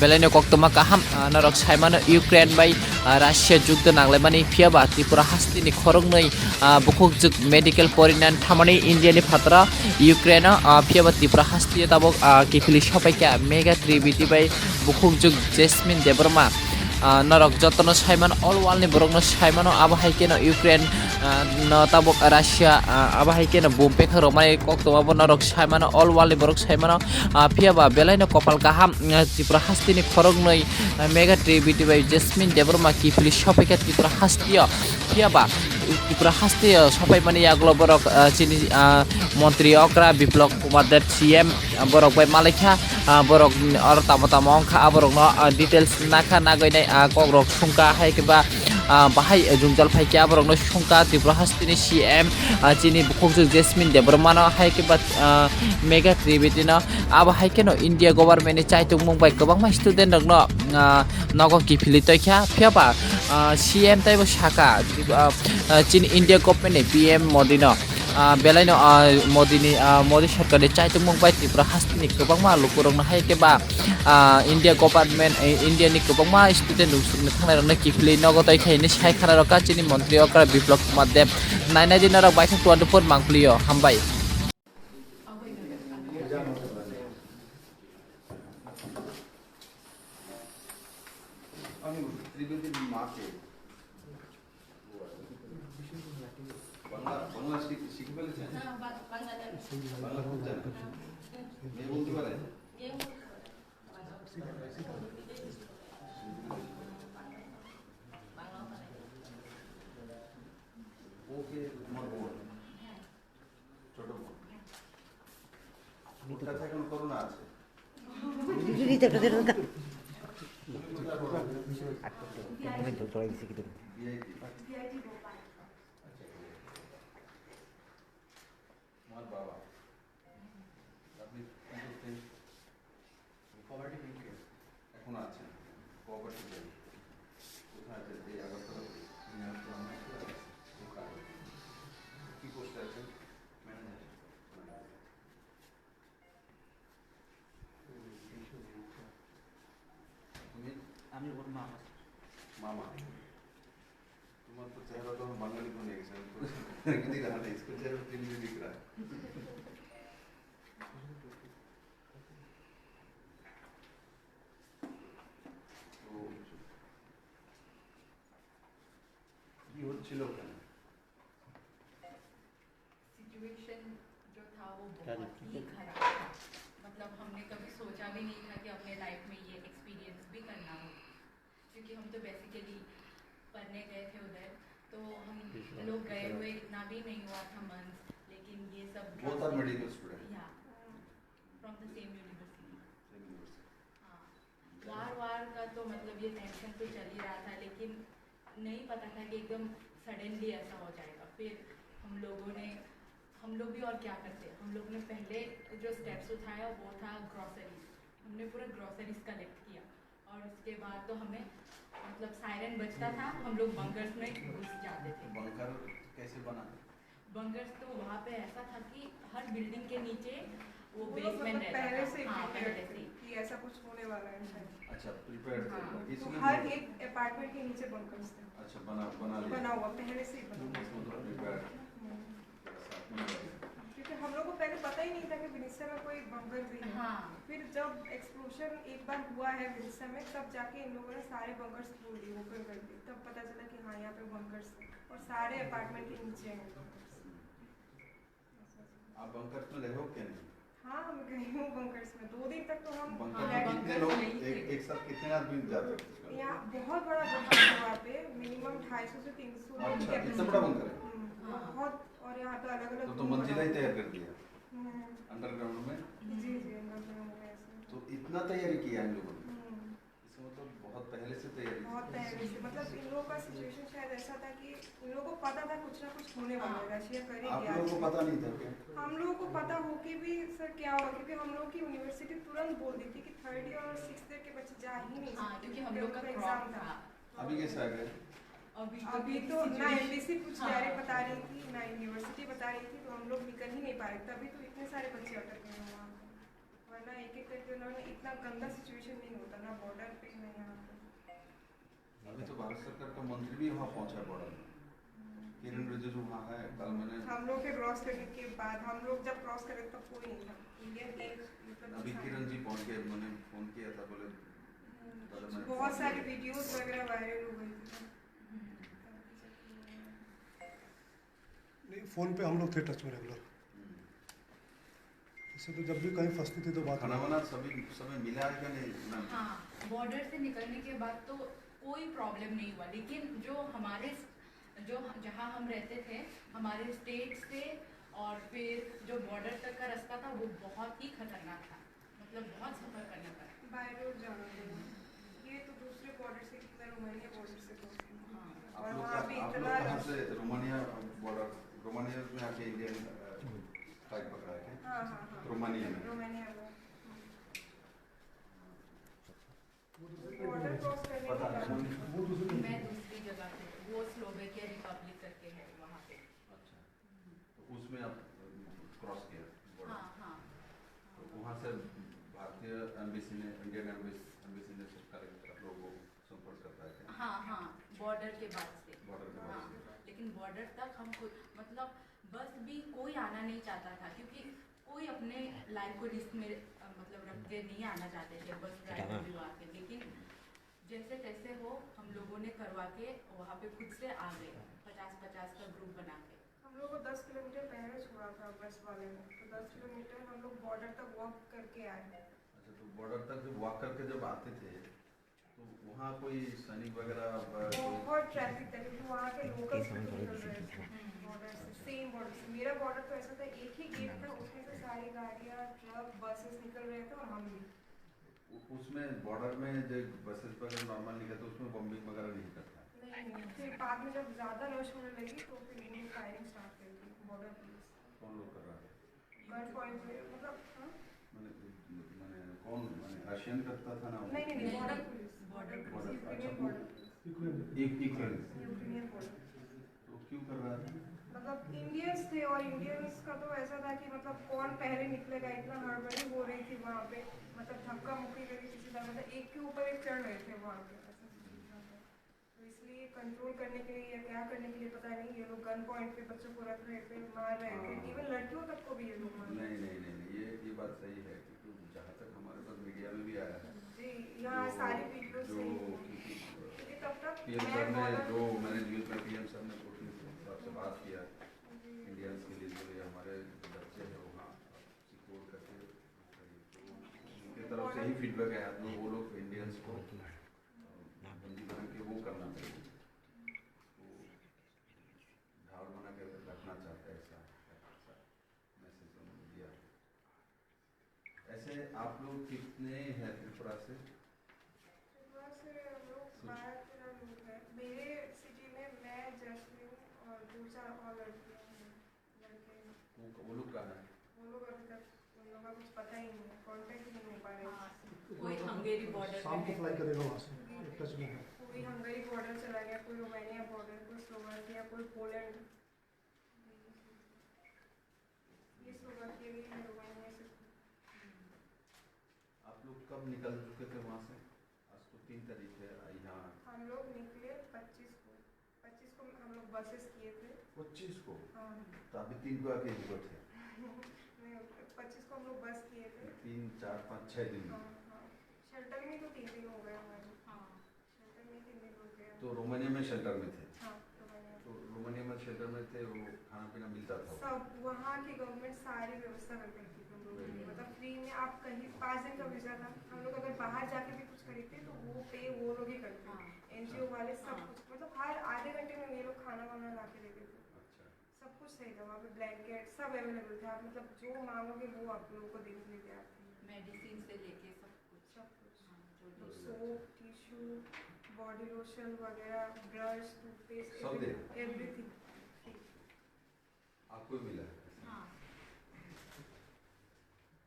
बेलायनो कक्तमा काहाम नरक साइमानो Ukraine bye राशिया जुद्ध नांलायमानि फियाबा त्रिपुरा हास्तिनि खरंनै बुकुक जुग मेडिकेल परिनान थामानि इंडियानि फात्रा यूक्रेन फियाबा त्रिपुरा हास्तिया ताबक किफिलि सपाइका मेगा त्रिबिति बाय बुकुक जुग जेस्मिन देबरमा नरक जतन साइमान अल वालनि बरकनो साइमानो आबाहायकेनो यूक्रेन न ताबक राशिया आबाहायकेनो बुमपेखा रमाय कक्तमाबो नरक साइमानो अल वालनि बरक साइमानो फियाबा बेलायनो कपाल गाहाम त्रिपुरा हास्तिनि खरंनै मेगा त्रिबिति बाय जेस्मिन देबरमा किफिलि सपाइका त्रिपुरा हास्तिया फियाबा त्रिपुरा हास्तिया सपाइमानि याग्लो बरक चिनि मन्त्री अक्रा बिप्लव कुमार देव सीएम बरक बाय मालायखा बरक और तामताम अंखा बरक न डिटेल्स नाखा नागैनाय कग्रक सुंका हायकेबा बाहाय जुंजाल फाइके बरक न सुंका त्रिपुरा हास्तिनि सीएम चिनि बुकुकजु जेस्मिन देबरमानो हायकेबा मेगा त्रिबितिनो आबा हायकेनो इंडिया गभर्नमेन्टनि चाइतुं मुंबाय गोबां स्टुडेन्ट दंनो नगो किफिलि तैखा फियाबा सीएम ताइबो साका चिन इंडिया गभर्नमेन्टनि पीएम मोदीनो बेलायनो मोदी सरकारनि चाइतुं मुंबाय त्रिपुरा हास्तिनि गोबां लुकुरंनो हायकेबा इंडिया गभर्नमेन्ट इंडियानि गोबां स्टुडेन्ट रुसुंनो थांनायनो किफिलि नगो तैखायनि सायखाना रका चिनि मन्त्री अक्रा बिप्लव कुमार देव नायनाय दिनाराव बाइथां टुवान्टिफोर मांप्लियो हामबाय বাংলা শিখে ফেলেছেন? বাংলা খুব জানেন? মেয়ে বলতে পারে? ওকে তোমার বোন, ছোট বোন, ওর কাছে এখন করোনা আছে। আমার বাবা আপনি কোঅপারেটিভ এখন আছেন কোঅপারেটিভ কোথায় আছে এই আগরতলা কি পোস্টে আছেন? ম্যানেজার। তুমি? আমি ওর মামা। मामा तुम्हारा तो चेहरा तो हम बंगाली को नहीं समझ तो दिख रहा है इसको चेहरा दिल्ली दिख रहा है तो ये और चिलो क्या सिचुएशन जो था वो बहुत ही खराब था। मतलब हमने कभी सोचा भी नहीं था कि अपने लाइफ में ये एक्सपीरियंस भी करना हो, क्योंकि हम तो बेसिकली पढ़ने गए थे उधर, तो हम लोग गए हुए इतना भी नहीं हुआ था मंथ, लेकिन ये सब both are medical student या फ्रॉम द सेम यूनिवर्सिटी। हाँ, वार का तो मतलब ये टेंशन तो चल ही रहा था, लेकिन नहीं पता था कि एकदम सडनली ऐसा हो जाएगा। फिर हम लोग भी और क्या करते, हम लोग ने पहले जो स्टेप्स उठाया वो था ग्रोसरीज। हमने पूरा ग्रोसरीज कलेक्ट किया और उसके बाद तो हमें मतलब सायरन बजता था, हम लोग बंकर्स में घुस जाते थे। बंकर कैसे बना? बंकर्स तो वहाँ पे ऐसा था कि हर बिल्डिंग के नीचे वो बेसमेंट रहता पहले था। से हाँ, पहले से कि ऐसा कुछ होने वाला है शायद। अच्छा प्रिपेयर्ड थे हाँ, तो इसलिए हर एक अपार्टमेंट के नीचे बंकर्स थे। अच्छा बना लिया बना हुआ पहले से ही बना हुआ। इसको तो प्रिपेयर्ड क्योंकि हम लोग को पहले पता ही नहीं था कि विनिस्सा में कोई बंकर भी है। हाँ। फिर जब एक्सप्लोजन एक बार हुआ है विनिस्सा में, तब जाके इन लोगों ने सारे बंकर्स खोल दिए, ओपन कर दिए, तब पता चला कि हाँ यहाँ पे बंकर्स हैं और सारे अपार्टमेंट के नीचे हैं बंकर्स। आप बंकर्स में रहे हो क्या नहीं? हाँ हम गए हूँ बंकर्स में, 2 दिन तक तो हम बंकर हाँ, में कितने बंकर्स लोग में ही थे। एक साथ कितने आदमी जाते हैं? यहाँ बहुत बड़ा बंकर है, वहाँ पे मिनिमम 250 से 300 लोग अच्छा capacity इतना बड़ा बंकर है हाँ। बहुत। और यहाँ पे अलग अलग तो मंजिला ही तैयार कर दिया अंडरग्राउंड में। जी अंडरग्राउंड में ऐसे। तो इतना तैयारी किया इन लोगों ने, इसका मतलब बहुत पहले से तैयारी बहुत पहले से, मतलब इन लोगों का सिचुएशन शायद ऐसा था कि इन लोगों को पता था कुछ ना कुछ होने वाला है, रशिया आप करेगी लोगों को आज। पता नहीं था क्या? हम लोगों को पता हो के भी सर क्या हुआ, क्योंकि हम लोग की यूनिवर्सिटी तुरंत बोल दी थी कि 3rd ईयर और 6th ईयर के बच्चे जा ही नहीं हाँ, सकते, क्योंकि हम लोग का एग्जाम क्रॉप था। अभी कैसे आ गए? अभी तो ना एमबीसी कुछ हाँ। डायरेक्ट बता रही थी, ना यूनिवर्सिटी बता रही थी, तो हम लोग निकल ही नहीं पा रहे, तभी तो इतने सारे बच्चे अटक गए वहाँ, वरना वरना एक एक करके उन्होंने इतना गंदा सिचुएशन नहीं होता ना बॉर्डर पे ना यहाँ पे। अभी तो भारत सरकार का मंत्री भी वहाँ पहुँचा है बॉर्डर में, किरण रिजिजू वहाँ है। कल मैंने हम लोग के क्रॉस करने के बाद हम लोग जब क्रॉस करे तब कोई नहीं था इंडिया के मतलब अभी किरण जी पहुँच गए, मैंने फोन किया था, बोले दादा मैंने बहुत सारी वीडियोस वगैरह वायरल हो गई थी। नहीं, फ़ोन पे हम लोग थे टच में रेगुलर। इससे तो जब भी कहीं फंसती थी तो बात खाना वाना सभी समय मिला है क्या नहीं मैम? हाँ, बॉर्डर से निकलने के बाद तो कोई प्रॉब्लम नहीं हुआ, लेकिन जो हमारे जो जहाँ हम रहते थे हमारे स्टेट से और फिर जो बॉर्डर तक का रास्ता था वो बहुत ही खतरनाक था, मतलब बहुत सफ़र करना पड़ा। बाय रोड जाना पड़ा। ये तो दूसरे बॉर्डर से कितना रोमानिया बॉर्डर से पहुंचे। हाँ, और वहाँ भी आप लोग इतना कहाँ से रोमानिया बॉर्डर, रोमानिया में आके इंडियन फ्लाइट पकड़ा है क्या? हाँ हाँ हाँ रोमानिया में। रोमानिया में बॉर्डर क्रॉस करने पता के है बाद वो दूसरी मैं दूसरी जगह पे, वो स्लोवेकिया रिपब्लिक करके है वहाँ पे। अच्छा, तो उसमें आप क्रॉस किया बॉर्डर। हाँ हाँ तो वहाँ से भारतीय एम्बेसी ने, इंडियन एम्बेसी ने करेक्ट आप लोगों को संपर्क करता है क्या? हाँ हाँ, बॉर्डर के बाद से। बॉर्डर के हाँ, बाद से। लेकिन बॉर्डर तक हम खुद मतलब बस भी कोई आना नहीं चाहता था, क्योंकि कोई अपने लाइफ को रिस्क में मतलब रख के नहीं आना चाहते थे बस ड्राइवर भी वहाँ के। लेकिन जैसे तैसे हो हम लोगों ने करवा के वहाँ पे खुद से आ गए 50-50 का ग्रुप बना के। हम लोग को 10 किलोमीटर पहले छोड़ा था बस वाले ने, तो 10 किलोमीटर हम लोग बॉर्डर तक वॉक करके आए। अच्छा, तो बॉर्डर तक जब वॉक करके जब आते थे तो वहाँ कोई सैनिक वगैरह बहुत ट्रैफिक था क्योंकि वहाँ के लोकल्स भी तो निकल रहे थे बॉर्डर से, सेम बॉर्डर से। मेरा बॉर्डर तो ऐसा था, एक ही गेट था, उसमें से सारी गाड़ियाँ ट्रक बसेस निकल रहे थे और हम भी। उसमें बॉर्डर में जो बसेस वगैरह नॉर्मल निकलते उसमें बम्बिंग वगैरह नहीं करता है? नहीं, फिर बाद में जब ज़्यादा रश होने लगी तो फिर इन्होंने फायरिंग स्टार्ट कर दी बॉर्डर पुलिस। कौन लोग कर रहा है? गन पॉइंट पे मतलब हाँ? मैंने कौन, मैंने रशियन करता था ना? नहीं, नहीं, border police, border police. Ukrainian border police, Ukrainian border. तो क्यों कर रहा है? मतलब इंडियंस थे और इंडियंस का तो ऐसा था कि मतलब कौन पहले निकलेगा, इतना हड़बड़ी हो रही थी वहाँ पे, मतलब धक्का मुक्की करके किसी तरह मतलब एक के ऊपर एक चढ़ रहे थे वहाँ पे, ऐसा सिचुएशन था। तो इसलिए कंट्रोल करने के लिए या क्या करने के लिए पता नहीं, ये लोग गन पॉइंट पे बच्चों को रख रहे थे, मार रहे थे, इवन लड़कियों तक को भी ये लोग मार रहे थे। नहीं, ये बात सही है क्योंकि जहाँ तक हमारे पास मीडिया में भी आया है जी, यहाँ सारी वीडियो जो से क्योंकि तब तक पीएम सर ने जो मैंने न्यूज़ में पीएम सर ने आपसे बात किया इंडियंस के लिए, जो ये हमारे बच्चे हैं वहाँ सिक्योर करके, तो उनकी तरफ से ही फीडबैक आया तो वो लोग इंडियंस को बंदी बना के वो करना चाहिए, वो ढाल बना के रखना चाहते हैं, ऐसा मैसेज उन्होंने दिया। ऐसे आप लोग कितने हैं त्रिपुरा से? त्रिपुरा से हम लोग 12-13 लोग हैं। मेरे सिटी में मैं, जैस्मिन और 2-4 और लड़कियाँ हैं, लड़के हैं। वो लोग कहाँ हैं? वो लोग अभी तक उन लोगों का कुछ पता ही नहीं है, कॉन्टेक्ट नहीं हो पा रहे हाँ, हैं। कोई हंगेरी बॉर्डर शाम को पे फ्लाई करेगा वहाँ से, टच में है। कोई हंगरी बॉर्डर चला गया, कोई रोमानिया बॉर्डर, कोई स्लोवाकिया, कोई पोलैंड। ये स्लोवाकिया भी है रोमानिया से। आप लोग कब निकल चुके थे वहाँ से? आज तो 3 तारीख है, यहाँ हम लोग निकले 25 को हम लोग बसेस किए थे। 25 को, हाँ तो अभी 3 को आके जरूरत है। नहीं, 25 को हम लोग बस किए थे। 3, 4, 5, 6 दिन हाँ हाँ, शेल्टर में तो 3 दिन हो गए हमारे। हाँ, शेल्टर में 3 दिन हो गए। तो रोमानिया में शेल्टर में थे? हाँ, रोमानिया। तो रोमानिया में शेल्टर में थे, वो खाना पीना मिलता था? सब वहाँ की गवर्नमेंट सारी व्यवस्था कर देती थी हम लोगों के लिए, मतलब फ्री में। आप कहीं 5 दिन का वीज़ा था, हम लोग अगर बाहर जाके भी कुछ खरीदते तो वो पे वो लोग ही करते। हाँ, एनजीओ वाले सब हाँ। कुछ, मतलब हर आधे घंटे में ये लोग खाना वाना ला के देते थे। अच्छा, सब कुछ सही था वहाँ पे, ब्लैंकेट सब अवेलेबल था, आप मतलब जो मांगोगे वो आप लोगों को देने के लिए तैयार थे। मेडिसिन से लेके सब कुछ। सब कुछ, हाँ, जो भी सोप, टिश्यू, बॉडी लोशन वगैरह, ब्रश, टूथपेस्ट, सब दे? एवरीथिंग। आपको भी मिला है? हाँ,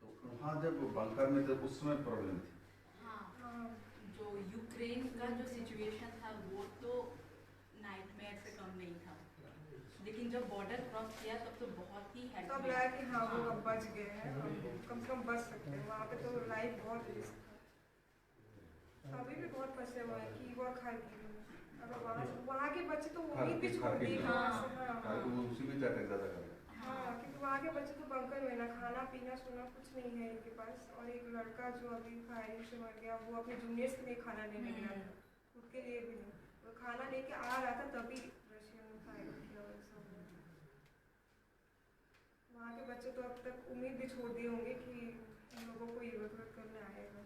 तो वहाँ जब बंकर में थे उस समय प्रॉब्लम थी? हाँ, हाँ, जो यूक्रेन का जो सिचुएशन था वो तो नाइटमेयर से कम नहीं था, लेकिन लेकिन जब बॉर्डर क्रॉस किया तब तो बहुत ही सब हैप्पी लगा कि हाँ वो अब बच गए हैं, कम से कम बच सकते हैं। वहाँ पे तो लाइफ बहुत रिस्क था, अभी भी बहुत फंसे हुए हैं कि वो खाएगी। अगर वहाँ के बच्चे तो उम्मीद भी छोड़ दी वहाँ से। हाँ उसी में अटैक ज़्यादा कर रहे हैं। हाँ, क्योंकि वहाँ के बच्चे तो बंकर में ना खाना पीना सोना कुछ नहीं है इनके पास। और एक लड़का जो अभी फायरिंग से मर गया, वो अपने जूनियर्स के लिए खाना लेने गया था, खुद के लिए भी नहीं। वो खाना लेके आ रहा था तभी रशिया ने फायरिंग किया। वैसा हुआ। वहाँ के बच्चे तो अब तक उम्मीद भी छोड़ दिए होंगे कि इन लोगों को युद्ध करने आएगा।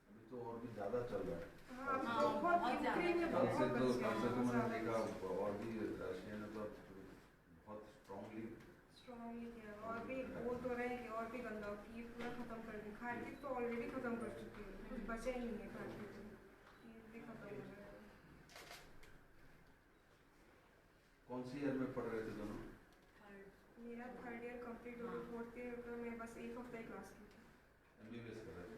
अभी तो और भी ज़्यादा चल रहा है। हाँ, बहुत यूक्रेन में कल से बहुत तो बच्चे हैं, मैंने देखा और भी रशिया ने तो बहुत स्ट्रांगली किया। और भी बोल तो रहे हैं कि और भी गंदा हो कि ये पूरा खत्म कर दें। खार्किव तो ऑलरेडी खत्म कर चुकी है, कुछ बचे ही नहीं है खार्किव में, ये भी खत्म हो जाएगा। कौन सी ईयर में पढ़ रहे थे दोनों? मेरा 3rd ईयर कंप्लीट हो गया, 4th ईयर में बस एक हफ्ता ही क्लास की थी। MBBS कर रहे थे।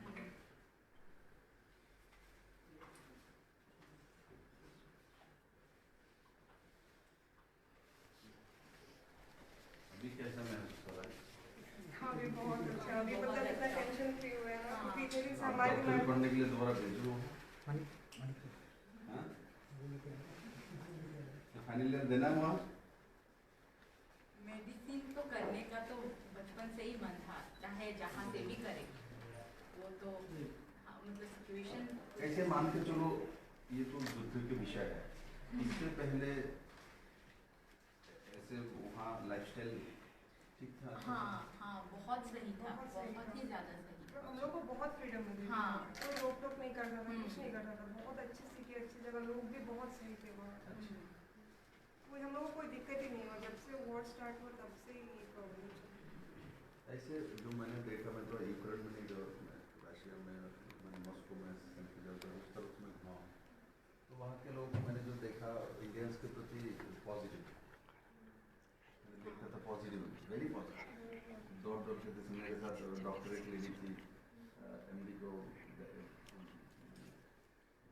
अभी कैसा महसूस हो रहा है? हाँ, अभी बहुत अच्छा। अभी मतलब इतना टेंशन फ्री हुआ है ना, क्योंकि इतने दिन से हमारे डॉक्टरी दिमाग पढ़ने के लिए दोबारा भेजो। हाँ? फाइनल ईयर देना है वहाँ? मेडिसिन तो करने का तो बचपन से ही मन था, चाहे जहाँ से भी करे। वो तो हाँ, मतलब सिचुएशन ऐसे मान के चलो, ये तो युद्ध के विषय है। इससे पहले ऐसे वहाँ लाइफस्टाइल ठीक था? हाँ बहुत सही था, बहुत ही ज़्यादा सही। हम लोग को बहुत फ्रीडम मिली। हाँ। कोई रोक टोक नहीं करता था, कुछ नहीं करता था। बहुत अच्छी सिटी, अच्छी जगह, लोग भी बहुत सही थे वहाँ। कोई हम लोग को कोई दिक्कत ही नहीं हुआ। जब से वॉर स्टार्ट हुआ तब से ही ये प्रॉब्लम चली। ऐसे जो मैंने देखा, मैं तो यूक्रेन में नहीं गया, रशिया में, मैंने मॉस्को में, सेंट पीटर्सबर्ग उस तरफ में घुमा हूँ। तो वहाँ के लोग मैंने जो देखा, इंडियंस के प्रति पॉजिटिव, मैंने देखा था पॉजिटिव, वेरी पॉजिटिव। दौड़ के जैसे मेरे साथ डॉक्टरेट लेनी थी, MD को।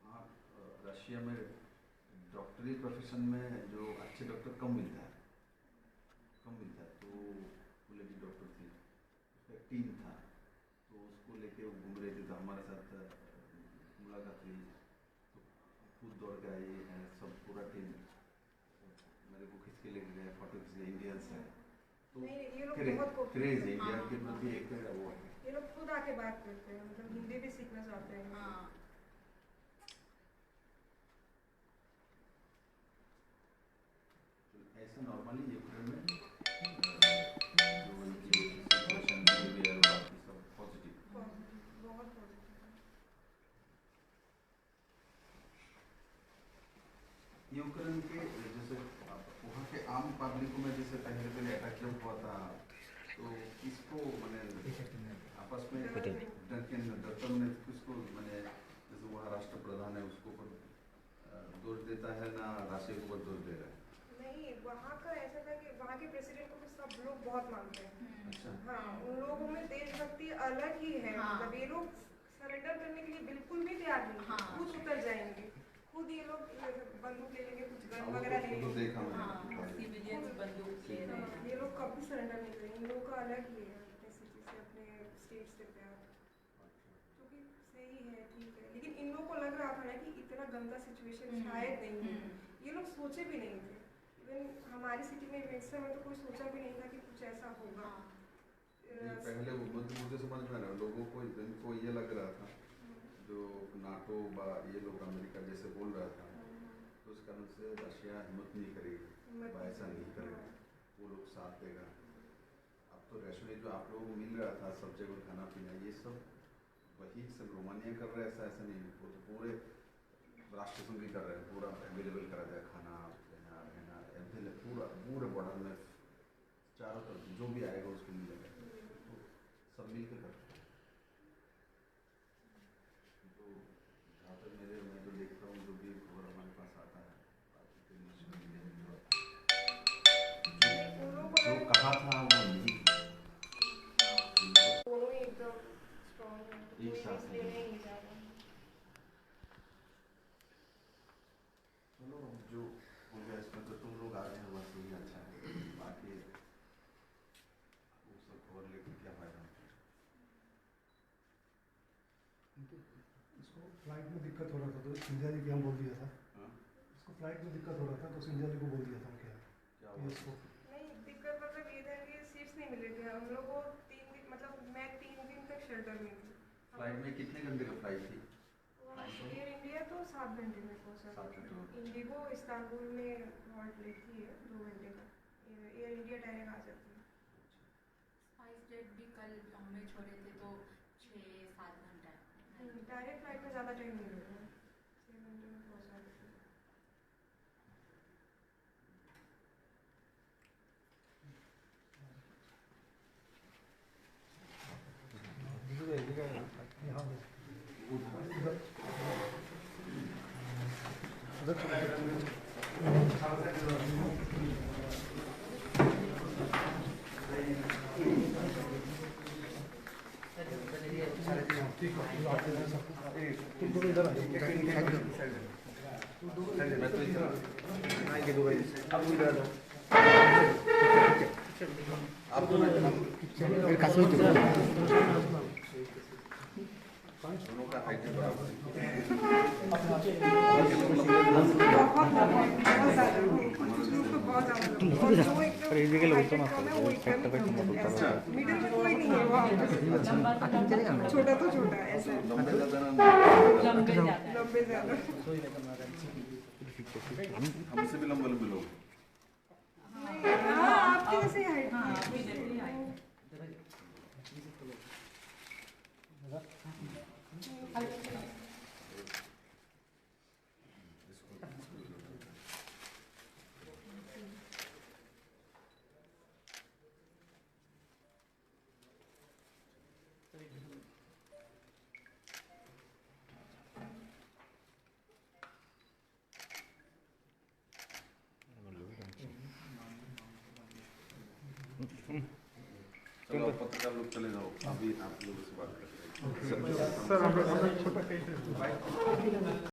वहाँ रशिया में डॉक्टरी प्रोफेशन में जो अच्छे डॉक्टर कम मिलता है। तो वो लेडी डॉक्टर थी, उसका एक टीम था, तो उसको लेके वो घूम रही थी। तो हमारे साथ मुलाकात हुई, तो खुद दौड़ के आई है, सब पूरा टीम मेरे को खींच के लेके गए, फोटो खींच के। इंडियंस है तो नहीं, ये लोग बहुत क्रेज है इंडिया के प्रति, एक वो है। ये लोग खुद आके बात करते हैं, मतलब हिंदी भी सीखना चाहते हैं। हाँ ऐसे नॉर्मली यूक्रेन में जो उनकी सिचुएशन बिहेवियर बाकी सब पॉजिटिव। बहुत पॉजिटिव। यूक्रेन के जैसे वहाँ के आम पब्लिक में जैसे पहले अटैक जब हुआ था, तो किसको मैंने आपस में डरतम ने किसको मैंने, जैसे वहाँ राष्ट्र प्रधान है उसको दोष देता है ना, राशिया को दोष दे रहा है? नहीं, वहाँ का ऐसा था कि वहाँ के प्रेसिडेंट को तो सब लोग बहुत मानते हैं। अच्छा। हाँ, उन लोगों में देशभक्ति अलग ही है। हाँ। मतलब ये लोग सरेंडर करने के लिए बिल्कुल भी तैयार नहीं है। हाँ। खुद उतर जाएंगे, खुद ये लोग बंदूक ले लेंगे, कुछ गन वगैरह ले तो लेंगे। देखा हाँ मैंने। सिविलियंस बंदूक ले रहे हैं। ये लोग कभी सरेंडर नहीं करेंगे। इन लोगों का अलग ही है, अपने सिटी से, अपने स्टेट से प्यार, जो कि सही है, ठीक है। लेकिन इन लोगों को लग रहा था ना कि इतना गंदा सिचुएशन शायद नहीं है। ये लोग सोचे भी नहीं थे। इवन हमारी सिटी में वेक्सर में तो कोई सोचा भी नहीं था कि कुछ ऐसा होगा। नहीं, पहले मुझे समझ में ना, लोगों को इनको ये लग रहा था, जो नाटो बा ये लोग अमेरिका जैसे बोल रहा था, तो उस कारण से रशिया हिम्मत नहीं करेगी, ऐसा नहीं करेगा, वो लोग साथ देगा। अब तो रेशनली जो आप लोगों को मिल रहा था सब जगह खाना पीना, ये सब वही सब रोमानिया कर रहे हैं, ऐसा नहीं। वो तो पूरे राष्ट्र संघ भी कर रहे हैं, पूरा अवेलेबल करा जाए खाना रहना पूरा पूरे बॉर्डर में चारों तरफ जो भी आएगा उसको मिलेगा, तो सब मिल के करते हैं। तो जहाँ तक मैं तो देखता हूँ, जो भी खबर हमारे पास आता है, जो कहा था वो नहीं, दोनों ही एकदम स्ट्रॉन्ग हैं, तो एक कोई साथ रिस्क हैं। लेने ही नहीं जा रहा। चलो जो हो गया इसमें, तो तुम लोग आ रहे हैं बस इसको फ्लाइट में दिक्कत हो रहा था तो सिंधिया जी को हम बोल दिया था। हाँ? इसको फ्लाइट में दिक्कत हो रहा था तो सिंधिया जी को बोल दिया था क्या क्या कि हुआ? इसको नहीं दिक्कत मतलब ये था कि सीट्स नहीं मिले थे हम लोग को 3 दिन मतलब मैं 3 दिन तक शेल्टर में थी। फ्लाइट में कितने घंटे का फ्लाइट थी? एयर इंडिया तो 7 घंटे में पहुंचा। 7 घंटे। इंडिगो इस्तांबुल में हॉल्ट लेती है 2 घंटे का। एयर इंडिया डायरेक्ट आ जाती है। स्पाइस जेट भी कल बॉम्बे छोड़े थे तो 6-7 घंटा डायरेक्ट फ्लाइट में ज़्यादा टाइम नहीं लगता, 6 घंटे में पहुंचा देती है। यहाँ तुम इधर मैं तो इधर आएंगे दो भाई अब इधर आप दोनों दोनों का हाइट बराबर है। बहुत मिडिल में कोई नहीं है वहाँ छोटा तो छोटा ऐसा लंबे ज़्यादा ना लंबे ज़्यादा हमसे भी लंबे लंबे लोग। हाँ आपकी जैसे हाइट चलो पत्रकार लोग चले जाओ, अभी आप लोगों से बात करते हैं। सर